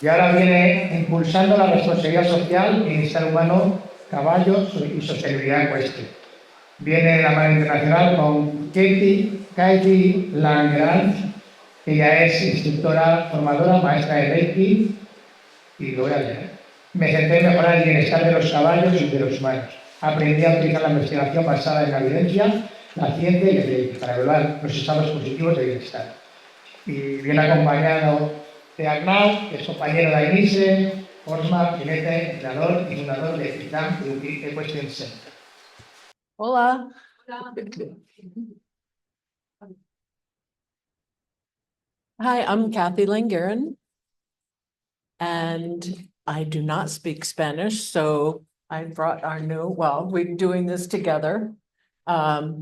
Y ahora viene impulsando la responsabilidad social, bienestar humano, caballos y sostenibilidad ecuestre. Viene de la mano internacional con Cathy Languerand, que ya es instructora, formadora, maestra de Reiki, y lo voy a leer. Me centré en mejorar el bienestar de los caballos y de los humanos. Aprendí a utilizar la investigación basada en la evidencia, la ciencia y el Reiki para evaluar los estados positivos de bienestar. Y viene acompañado de Arnau, que es compañero de Ainise, Osma, jinete, entrenador y fundador de Equestre Center. Hola. Hi, I'm Cathy Languerand, and I do not speak Spanish, so I brought we're doing this together. I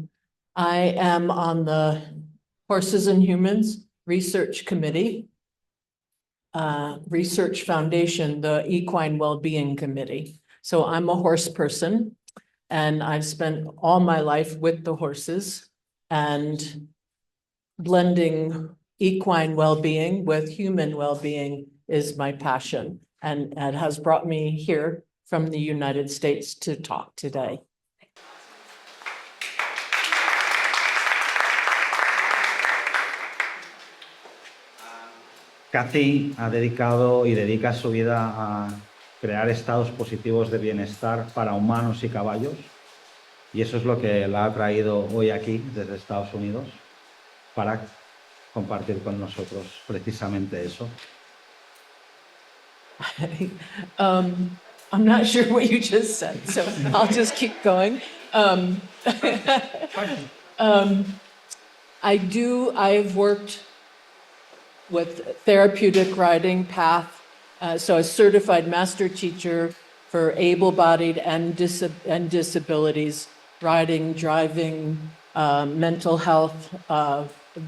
am on the Horses and Humans Research Committee, Research Foundation, the Equine Wellbeing Committee. So I'm a horse person, and I've spent all my life with the horses, and blending equine well-being with human well-being is my passion, and it has brought me here from the United States to talk today. Cathy ha dedicado y dedica su vida a crear estados positivos de bienestar para humanos y caballos, y eso es lo que la ha traído hoy aquí desde Estados Unidos para compartir con nosotros precisamente eso. I'm not sure what you just said, so I'll just keep going. I've worked with therapeutic riding path, so a certified master teacher for able-bodied and disabilities, riding, driving, mental health,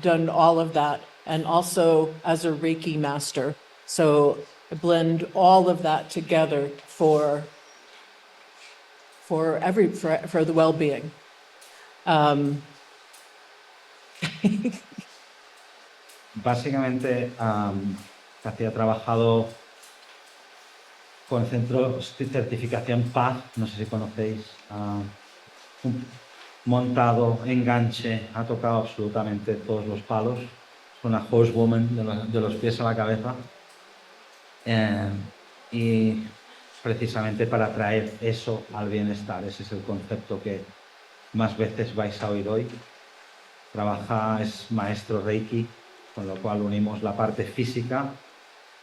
done all of that, and also as a Reiki master. So I blend all of that together for the well-being. Básicamente, Cathy ha trabajado con centros de certificación PAZ, no sé si conocéis, montado, enganche, ha tocado absolutamente todos los palos. Es una horsewoman de los pies a la cabeza. Y precisamente para traer eso al bienestar, ese es el concepto que más veces vais a oír hoy. Es maestro Reiki, con lo cual unimos la parte física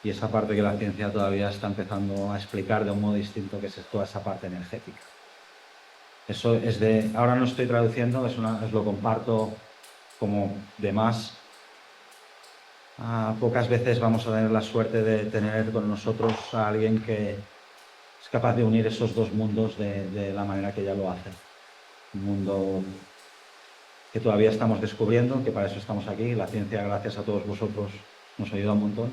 y esa parte que la ciencia todavía está empezando a explicar de un modo distinto, que es toda esa parte energética. Eso es ahora no estoy traduciendo, os lo comparto como de más. Pocas veces vamos a tener la suerte de tener con nosotros a alguien que es capaz de unir esos dos mundos de la manera que ella lo hace. Un mundo que todavía estamos descubriendo, que para eso estamos aquí. La ciencia, gracias a todos vosotros, nos ayuda un montón.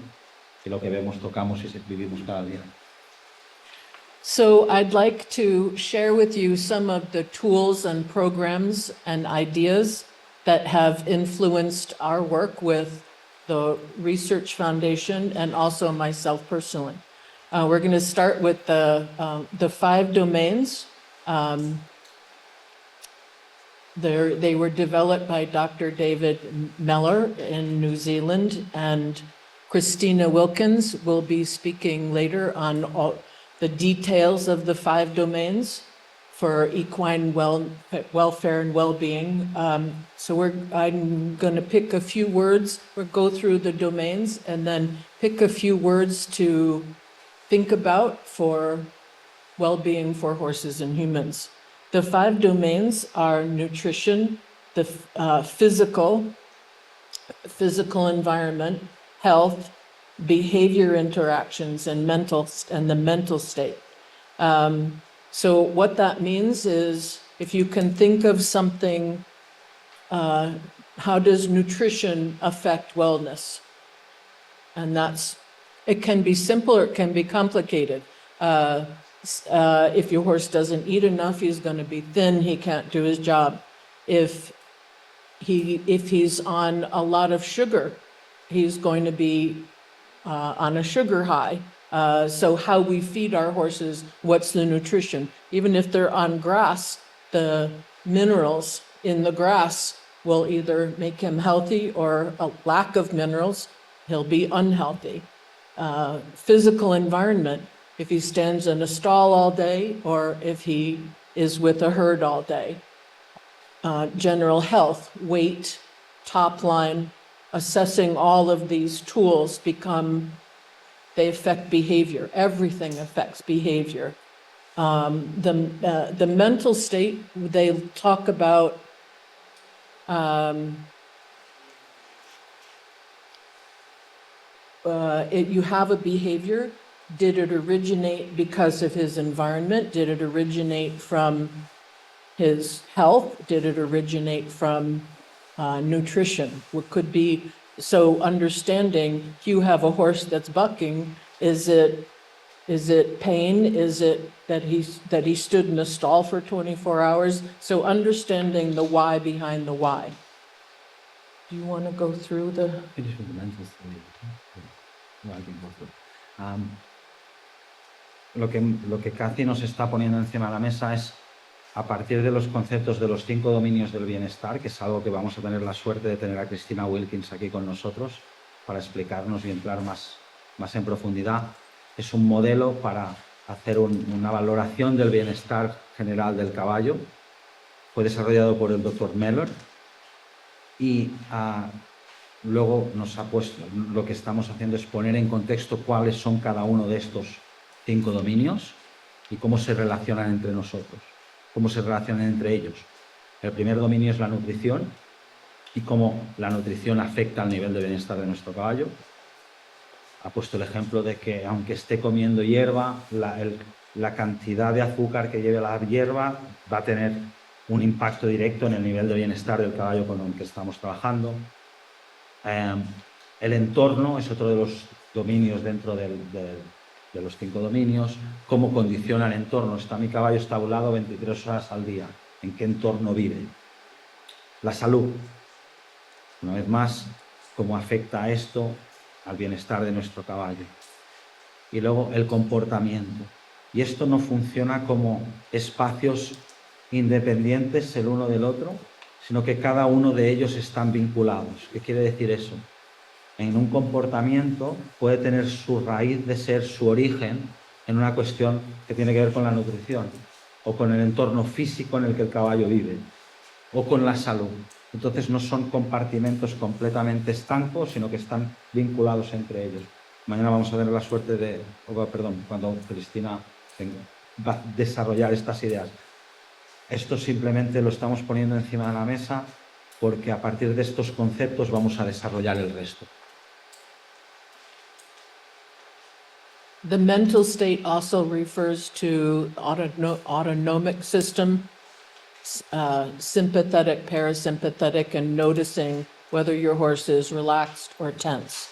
Y lo que vemos, tocamos y vivimos cada día. So I'd like to share with you some of the tools and programs and ideas that have influenced our work with the Research Foundation and also myself personally. We're going to start with the 5 domains. They were developed by Dr. David Mellor in New Zealand, and Christina Wilkins will be speaking later on all the details of the 5 domains for equine welfare and well-being. So I'm going to pick a few words. We'll go through the domains and then pick a few words to think about for well-being for horses and humans. The 5 domains are nutrition, the physical environment, health, behavior interactions, and the mental state. So what that means is, if you can think of something, how does nutrition affect wellness? And it can be simple or it can be complicated. If your horse doesn't eat enough, he's going to be thin, he can't do his job. If he's on a lot of sugar, he's going to be on a sugar high. So how we feed our horses, what's the nutrition? Even if they're on grass, the minerals in the grass will either make him healthy, or a lack of minerals, he'll be unhealthy. Physical environment, if he stands in a stall all day or if he is with a herd all day. General health, weight, top line, assessing all of these tools they affect behavior. Everything affects behavior. The mental state, they talk about you have a behavior. Did it originate because of his environment? Did it originate from his health? Did it originate from nutrition? What could be, so understanding, you have a horse that's bucking, is it pain? Is it that he stood in a stall for 24 hours? So understanding the why behind the why. Do you want to go through the... Lo que Cathy nos está poniendo encima de la mesa es, a partir de los conceptos de los 5 dominios del bienestar, que es algo que vamos a tener la suerte de tener a Cristina Wilkins aquí con nosotros para explicarnos y entrar más en profundidad. Es un modelo para hacer una valoración del bienestar general del caballo. Fue desarrollado por el Dr. Meller y luego nos ha puesto, lo que estamos haciendo es poner en contexto cuáles son cada uno de estos 5 dominios y cómo se relacionan entre nosotros, cómo se relacionan entre ellos. El primer dominio es la nutrición y cómo la nutrición afecta al nivel de bienestar de nuestro caballo. Ha puesto el ejemplo de que aunque esté comiendo hierba, la cantidad de azúcar que lleve la hierba va a tener un impacto directo en el nivel de bienestar del caballo con el que estamos trabajando. El entorno es otro de los dominios dentro de los 5 dominios. Cómo condiciona el entorno. Mi caballo estabulado 23 horas al día. ¿En qué entorno vive? La salud. Una vez más, cómo afecta esto al bienestar de nuestro caballo. Y luego el comportamiento. Y esto no funciona como espacios independientes el uno del otro, sino que cada uno de ellos están vinculados. ¿Qué quiere decir eso? En un comportamiento puede tener su raíz de ser, su origen, en una cuestión que tiene que ver con la nutrición, o con el entorno físico en el que el caballo vive, o con la salud. Entonces no son compartimentos completamente estancos, sino que están vinculados entre ellos. Mañana vamos a tener la suerte cuando Cristina va a desarrollar estas ideas. Esto simplemente lo estamos poniendo encima de la mesa porque a partir de estos conceptos vamos a desarrollar el resto. The mental state also refers to autonomic system, sympathetic, parasympathetic, and noticing whether your horse is relaxed or tense.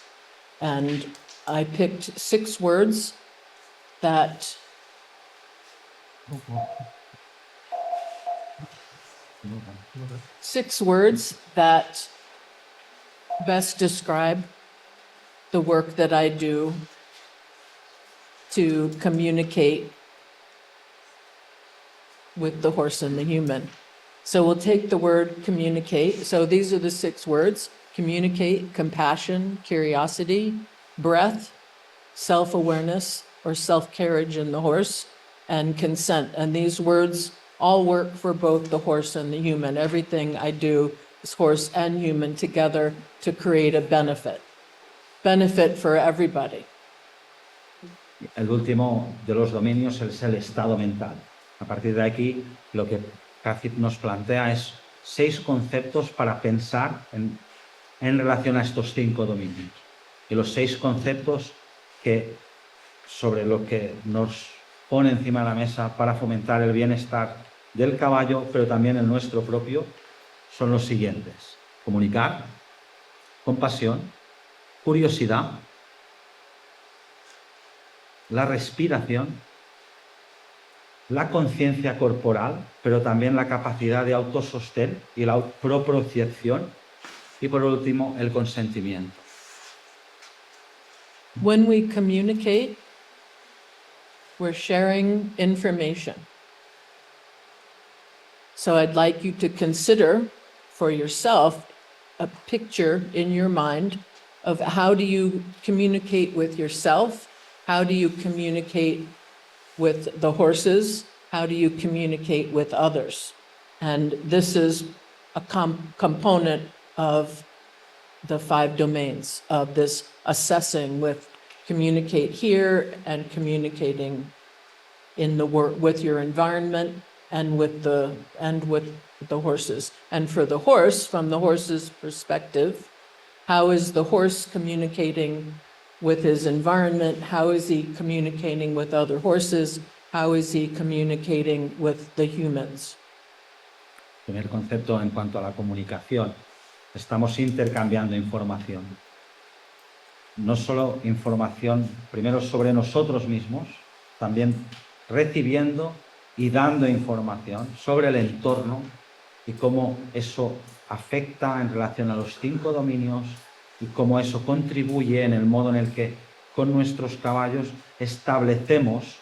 And I picked 6 words that best describe the work that I do to communicate with the horse and the human. So we'll take the word communicate. So these are the 6 words: communicate, compassion, curiosity, breath, self-awareness or self-carriage in the horse, and consent. And these words all work for both the horse and the human. Everything I do is horse and human together to create a benefit for everybody. El último de los dominios es el estado mental. A partir de aquí, lo que Cathy nos plantea es 6 conceptos para pensar en relación a estos 5 dominios. Y los 6 conceptos sobre lo que nos pone encima de la mesa para fomentar el bienestar del caballo, pero también el nuestro propio, son los siguientes: comunicar, compasión, curiosidad, la respiración, la conciencia corporal, pero también la capacidad de autosostén y la propriocepción, y por último el consentimiento. When we communicate, we're sharing information. So I'd like you to consider for yourself a picture in your mind of how do you communicate with yourself? How do you communicate with the horses? How do you communicate with others? And this is a component of the 5 domains of this assessing with communicate here and communicating in the with your environment and with the horses. And for the horse, from the horse's perspective, how is the horse communicating with his environment? How is he communicating with other horses? How is he communicating with the humans? Primer concepto en cuanto a la comunicación. Estamos intercambiando información. No solo información, primero sobre nosotros mismos, también recibiendo y dando información sobre el entorno y cómo eso afecta en relación a los 5 dominios y cómo eso contribuye en el modo en el que con nuestros caballos establecemos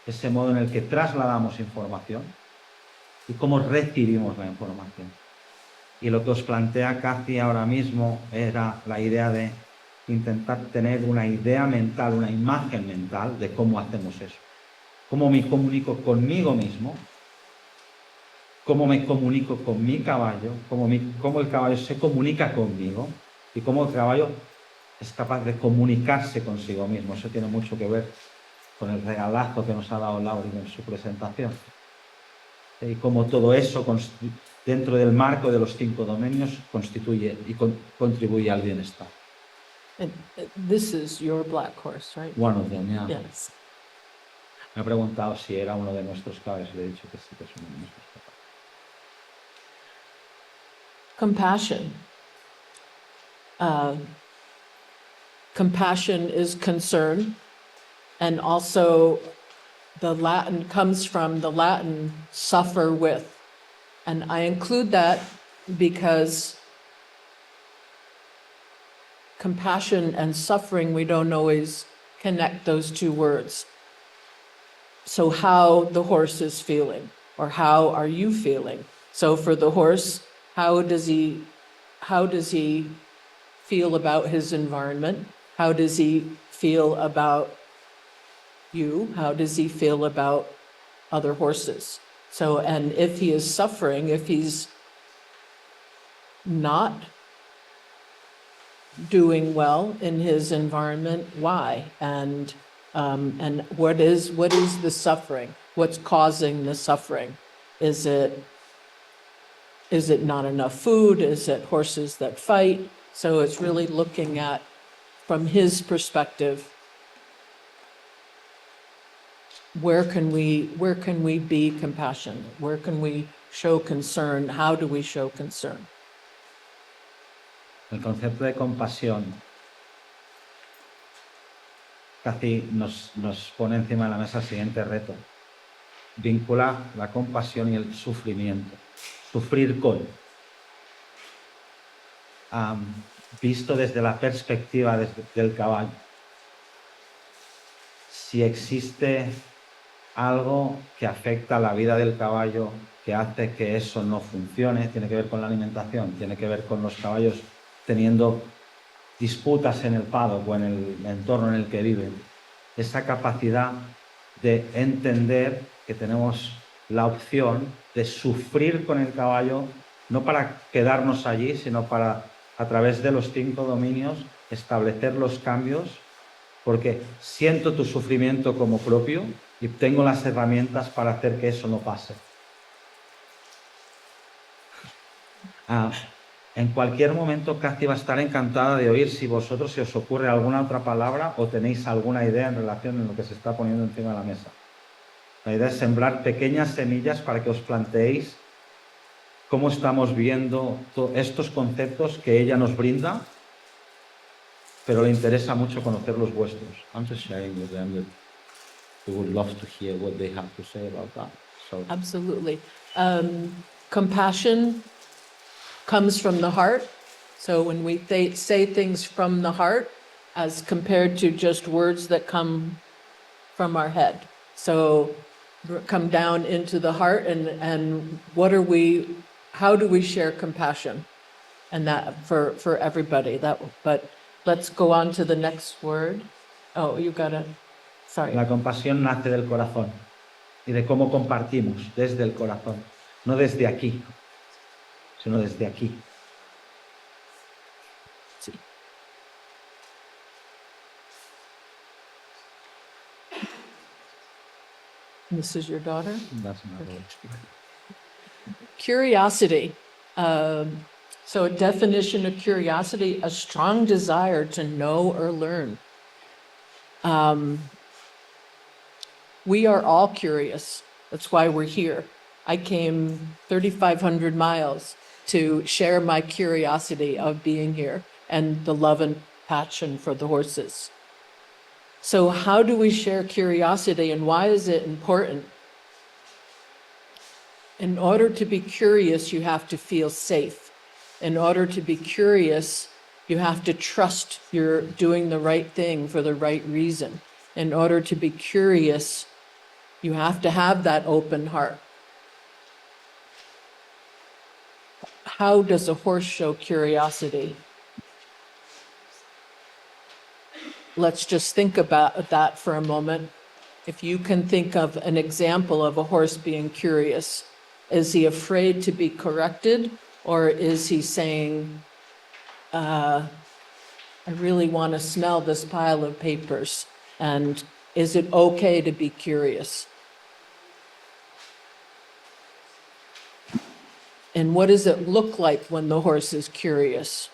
ese modo en el que trasladamos información y cómo recibimos la información. Y lo que os plantea Cathy ahora mismo era la idea de intentar tener una idea mental, una imagen mental de cómo hacemos eso. Cómo me comunico conmigo mismo, cómo me comunico con mi caballo, cómo el caballo se comunica conmigo y cómo el caballo es capaz de comunicarse consigo mismo. Eso tiene mucho que ver con el regalazo que nos ha dado Laura en su presentación. Y cómo todo eso, dentro del marco de los 5 dominios, constituye y contribuye al bienestar. And this is your black horse, right? One of them, yeah. Yes. Me ha preguntado si era uno de nuestros caballos. Le he dicho que sí, que es uno de nuestros caballos. Compassion. Compassion is concern, and also the Latin comes from the Latin suffer with. And I include that because compassion and suffering, we don't always connect those 2 words. So how the horse is feeling, or how are you feeling? So for the horse, how does he feel about his environment? How does he feel about you? How does he feel about other horses? So, and if he is suffering, if he's not doing well in his environment, why? And what is the suffering? What's causing the suffering? Is it not enough food? Is it horses that fight? So it's really looking at, from his perspective, where can we be compassionate? Where can we show concern? How do we show concern? El concepto de compasión, Cathy nos pone encima de la mesa el siguiente reto. Vincula la compasión y el sufrimiento. Sufrir con. Visto desde la perspectiva del caballo. Si existe algo que afecta a la vida del caballo, que hace que eso no funcione, tiene que ver con la alimentación, tiene que ver con los caballos teniendo disputas en el paddock o en el entorno en el que viven. Esa capacidad de entender que tenemos la opción de sufrir con el caballo, no para quedarnos allí, sino para, a través de los 5 dominios, establecer los cambios, porque siento tu sufrimiento como propio y tengo las herramientas para hacer que eso no pase. En cualquier momento Cathy va a estar encantada de oír si vosotros se os ocurre alguna otra palabra o tenéis alguna idea en relación a lo que se está poniendo encima de la mesa. La idea es sembrar pequeñas semillas para que os planteéis cómo estamos viendo estos conceptos que ella nos brinda, pero le interesa mucho conocer los vuestros. I'm just sharing with them that we would love to hear what they have to say about that. So. Absolutely. Compassion comes from the heart. So when we say things from the heart, as compared to just words that come from our head. So come down into the heart and how do we share compassion? And that for everybody, but let's go on to the next word. Oh, you gotta, sorry. La compasión nace del corazón y de cómo compartimos desde el corazón, no desde aquí, sino desde aquí. Sí. This is your daughter? That's not Okay. right. Curiosity. So a definition of curiosity, a strong desire to know or learn. We are all curious. That's why we're here. I came 3,500 miles to share my curiosity of being here and the love and passion for the horses. So how do we share curiosity and why is it important? In order to be curious, you have to feel safe. In order to be curious, you have to trust you're doing the right thing for the right reason. In order to be curious, you have to have that open heart. How does a horse show curiosity? Let's just think about that for a moment. If you can think of an example of a horse being curious, is he afraid to be corrected? Or is he saying, I really want to smell this pile of papers? And is it okay to be curious? And what does it look like when the horse is curious?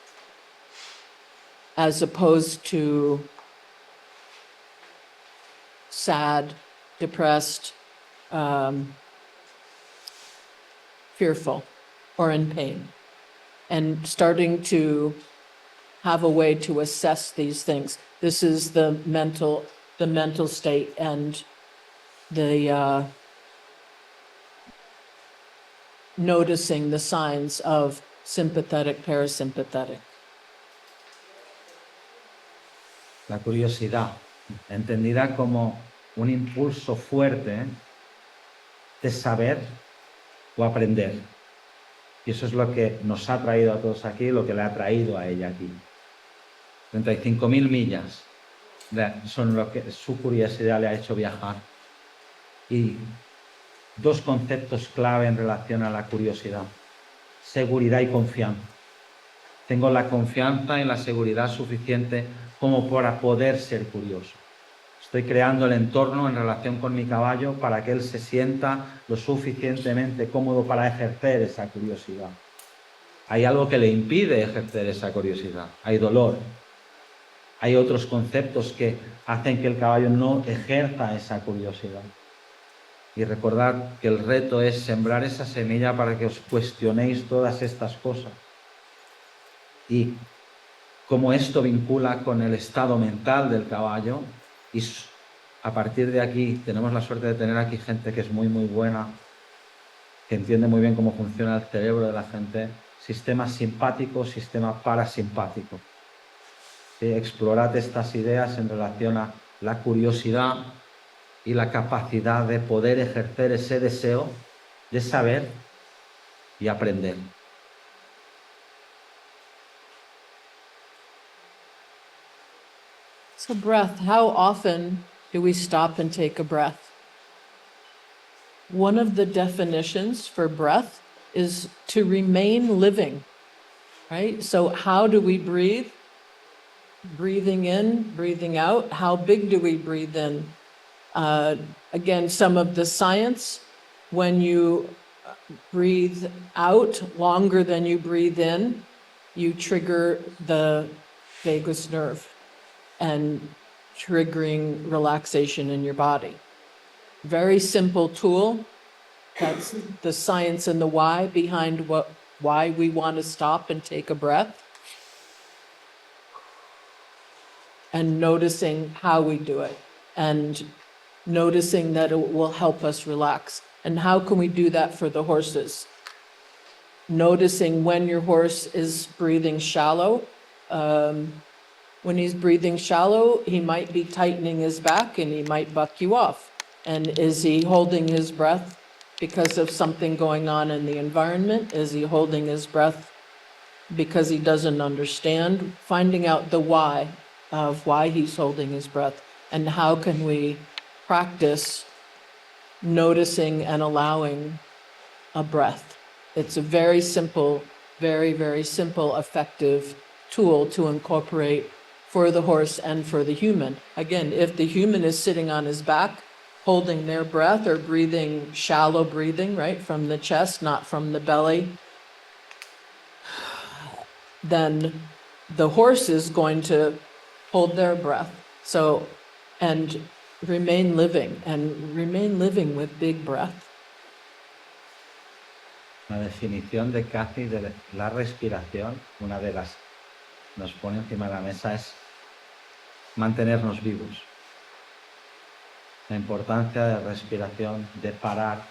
As opposed to sad, depressed, fearful, or in pain. And starting to have a way to assess these things. This is the mental state and the noticing the signs of sympathetic, parasympathetic. La curiosidad, entendida como un impulso fuerte de saber o aprender. Y eso es lo que nos ha traído a todos aquí, lo que le ha traído a ella aquí. 35.000 millas son lo que su curiosidad le ha hecho viajar. Y dos conceptos clave en relación a la curiosidad: seguridad y confianza. Tengo la confianza y la seguridad suficiente como para poder ser curioso. Estoy creando el entorno en relación con mi caballo para que él se sienta lo suficientemente cómodo para ejercer esa curiosidad. Hay algo que le impide ejercer esa curiosidad. Hay dolor. Hay otros conceptos que hacen que el caballo no ejerza esa curiosidad. Y recordad que el reto es sembrar esa semilla para que os cuestionéis todas estas cosas. Y cómo esto vincula con el estado mental del caballo. Y a partir de aquí tenemos la suerte de tener aquí gente que es muy, muy buena, que entiende muy bien cómo funciona el cerebro de la gente. Sistema simpático, sistema parasimpático. ¿Sí? Explorad estas ideas en relación a la curiosidad y la capacidad de poder ejercer ese deseo de saber y aprender. So breath, how often do we stop and take a breath? One of the definitions for breath is to remain living, right? So how do we breathe? Breathing in, breathing out. How big do we breathe in? Again, some of the science, when you breathe out longer than you breathe in, you trigger the vagus nerve and triggering relaxation in your body. Very simple tool. That's the science and the why behind why we want to stop and take a breath. And noticing how we do it and noticing that it will help us relax. And how can we do that for the horses? Noticing when your horse is breathing shallow, When he's breathing shallow, he might be tightening his back and he might buck you off. And is he holding his breath because of something going on in the environment? Is he holding his breath because he doesn't understand? Finding out the why of why he's holding his breath, and how can we practice noticing and allowing a breath. It's a very simple, very simple, effective tool to incorporate for the horse and for the human. Again, if the human is sitting on his back, holding their breath or breathing, shallow breathing, right, from the chest, not from the belly, then the horse is going to hold their breath. So, and remain living with big breath. La definición de Cathy de la respiración, una de las que nos pone encima de la mesa, es mantenernos vivos. La importancia de respiración, de parar.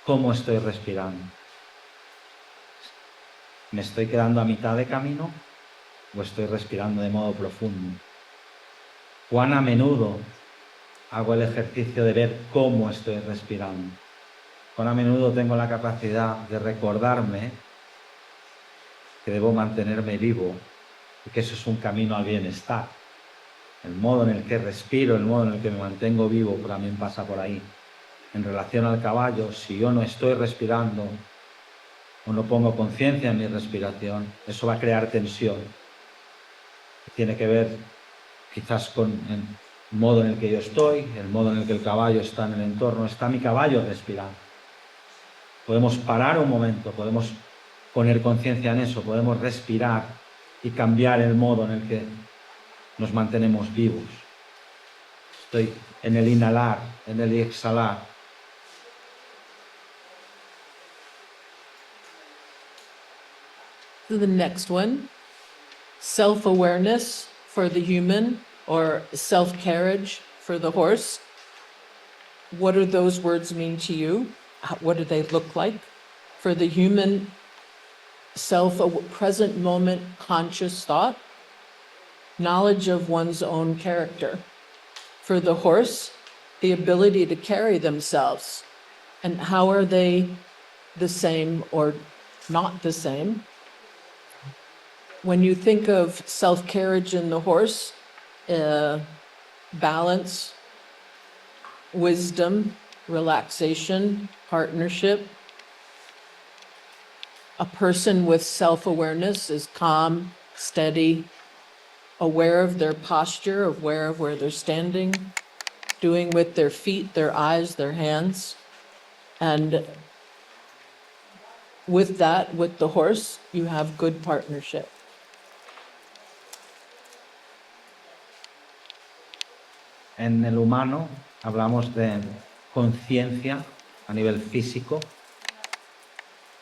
¿Cómo estoy respirando? ¿Me estoy quedando a mitad de camino o estoy respirando de modo profundo? ¿Cuán a menudo hago el ejercicio de ver cómo estoy respirando? ¿Cuán a menudo tengo la capacidad de recordarme que debo mantenerme vivo y que eso es un camino al bienestar? El modo en el que respiro, el modo en el que me mantengo vivo también pasa por ahí. En relación al caballo, si yo no estoy respirando o no pongo conciencia en mi respiración, eso va a crear tensión. Tiene que ver quizás con el modo en el que yo estoy, el modo en el que el caballo está en el entorno. ¿Está mi caballo respirando? Podemos parar un momento, podemos poner conciencia en eso, podemos respirar y cambiar el modo en el que nos mantenemos vivos. Estoy en el inhalar, en el exhalar. So the next one, self-awareness for the human, or self-carriage for the horse. What do those words mean to you? What do they look like? For the human, present moment conscious thought, knowledge of one's own character. For the horse, the ability to carry themselves. And how are they the same or not the same? When you think of self-carriage in the horse, balance, wisdom, relaxation, partnership. A person with self-awareness is calm, steady, aware of their posture, aware of where they're standing, doing with their feet, their eyes, their hands. And with that, with the horse, you have good partnership. En el humano hablamos de conciencia a nivel físico.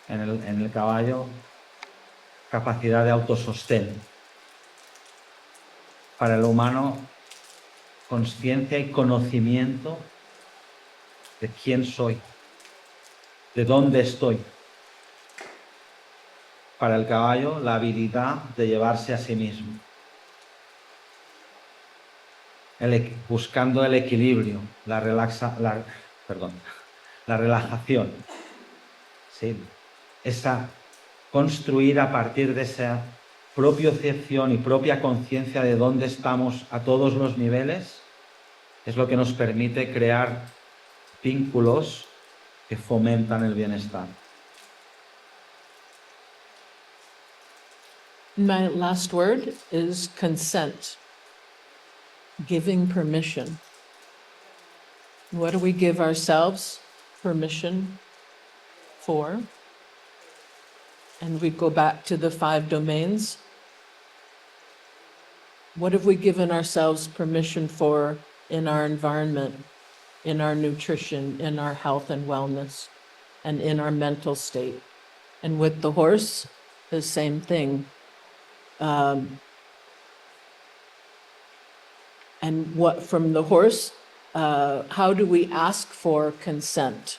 En el caballo, capacidad de autosostén. Para el humano, conciencia y conocimiento de quién soy, de dónde estoy. Para el caballo, la habilidad de llevarse a sí mismo. Buscando el equilibrio, la relajación. ¿Sí? Construir a partir de esa propiocepción y propia conciencia de dónde estamos a todos los niveles, es lo que nos permite crear vínculos que fomentan el bienestar. My last word is consent. Giving permission. What do we give ourselves permission for? And we go back to the 5 domains. What have we given ourselves permission for in our environment, in our nutrition, in our health and wellness, and in our mental state? And with the horse, the same thing. And what from the horse, how do we ask for consent?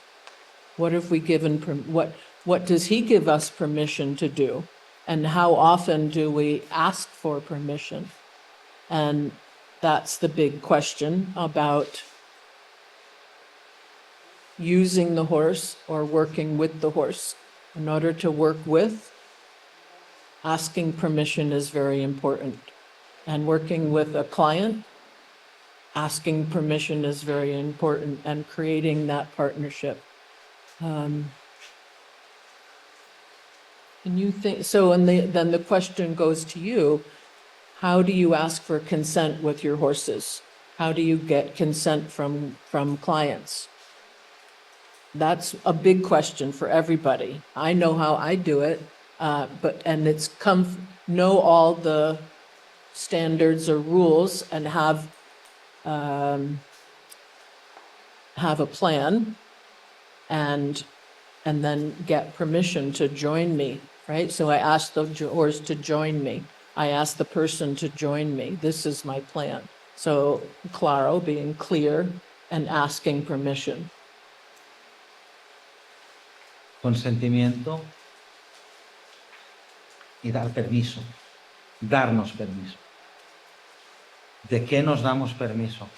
What have we given, what does he give us permission to do? And how often do we ask for permission? And that's the big question about using the horse or working with the horse. In order to work with, asking permission is very important. And working with a client, asking permission is very important, and creating that partnership. And you think, so and then the question goes to you, how do you ask for consent with your horses? How do you get consent from clients? That's a big question for everybody. I know how I do it, and it's know all the standards or rules and have a plan and then get permission to join me, right? So I ask the horse to join me. I ask the person to join me. This is my plan. So claro, being clear and asking permission. Consentimiento y dar permiso, darnos permiso. ¿De qué nos damos permiso?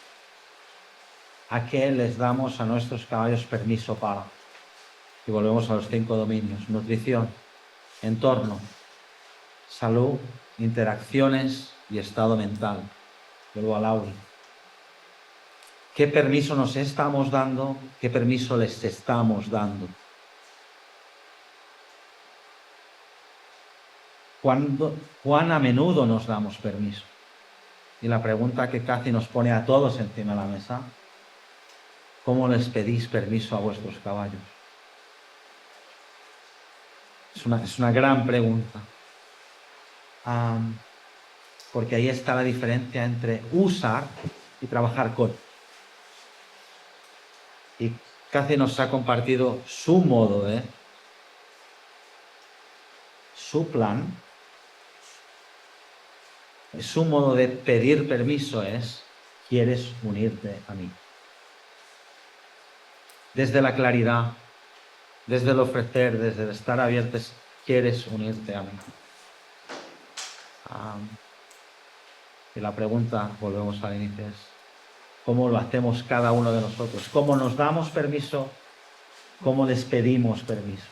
¿A qué les damos a nuestros caballos permiso para? Y volvemos a los 5 dominios: nutrición, entorno, salud, interacciones y estado mental. Vuelvo a Laura. ¿Qué permiso nos estamos dando? ¿Qué permiso les estamos dando? ¿Cuán a menudo nos damos permiso? Y la pregunta que Cathy nos pone a todos encima de la mesa: ¿cómo les pedís permiso a vuestros caballos? Es una gran pregunta. Porque ahí está la diferencia entre usar y trabajar con. Y Cathy nos ha compartido su modo, su plan. Su modo de pedir permiso es: ¿quieres unirte a mí? Desde la claridad, desde el ofrecer, desde el estar abiertos, ¿quieres unirte a mí? Y la pregunta, volvemos al inicio, es: ¿cómo lo hacemos cada uno de nosotros? ¿Cómo nos damos permiso? ¿Cómo les pedimos permiso?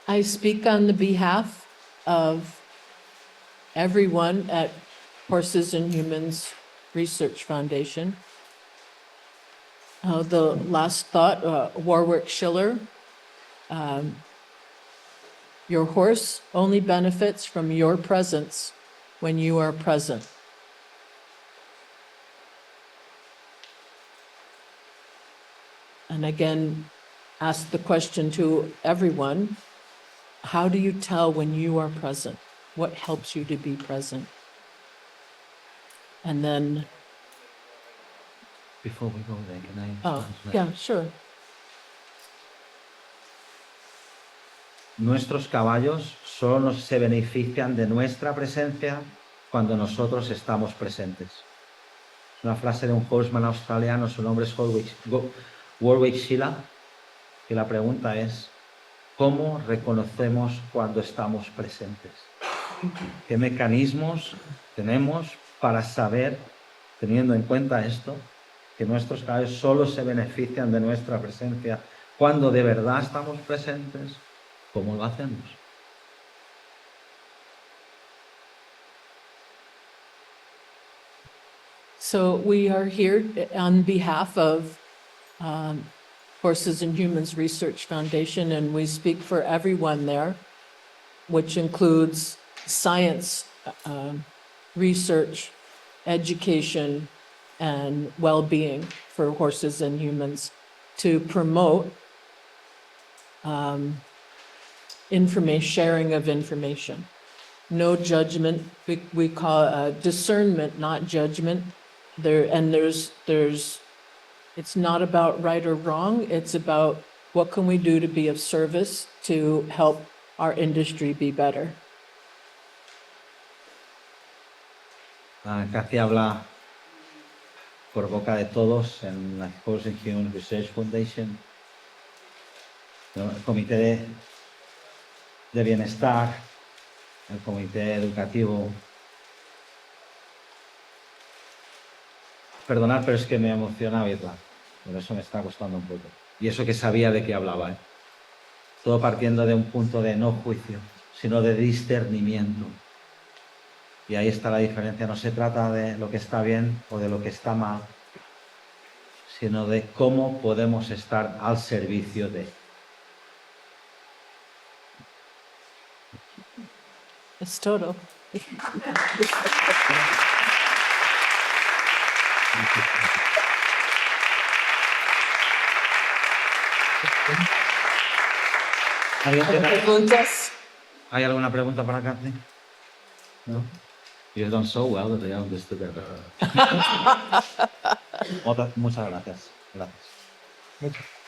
I speak on the behalf of everyone at Horses and Humans Research Foundation. The last thought, Warwick Schiller, your horse only benefits from your presence when you are present. And again, ask the question to everyone: how do you tell when you are present? What helps you to be present? And then, Before we go there, can I translate? yeah, sure. Nuestros caballos solo se benefician de nuestra presencia cuando nosotros estamos presentes. Es una frase de un horseman australiano, su nombre es Warwick Schiller, y la pregunta es: ¿cómo reconocemos cuando estamos presentes? ¿Qué mecanismos tenemos para saber, teniendo en cuenta esto, que nuestros caballos solo se benefician de nuestra presencia cuando de verdad estamos presentes? ¿Cómo lo hacemos? So we are here on behalf of Horses and Humans Research Foundation, and we speak for everyone there, which includes science, research, education, and well-being for horses and humans, to promote sharing of information. No judgment. We call discernment, not judgment. It's not about right or wrong. It's about what can we do to be of service to help our industry be better. Cathy habla por boca de todos en la Horses and Human Research Foundation, el comité de Bienestar, el comité educativo. Perdonad, pero es que me emociona oírla. Por eso me está costando un poco. Y eso que sabía de qué hablaba, ¿eh? Todo partiendo de un punto de no juicio, sino de discernimiento. Y ahí está la diferencia. No se trata de lo que está bien o de lo que está mal, sino de cómo podemos estar al servicio de. Es todo. ¿Preguntas? ¿Hay alguna pregunta para Cathy? No. You've done so well that they understood that. Muchas gracias. Gracias. Muchas.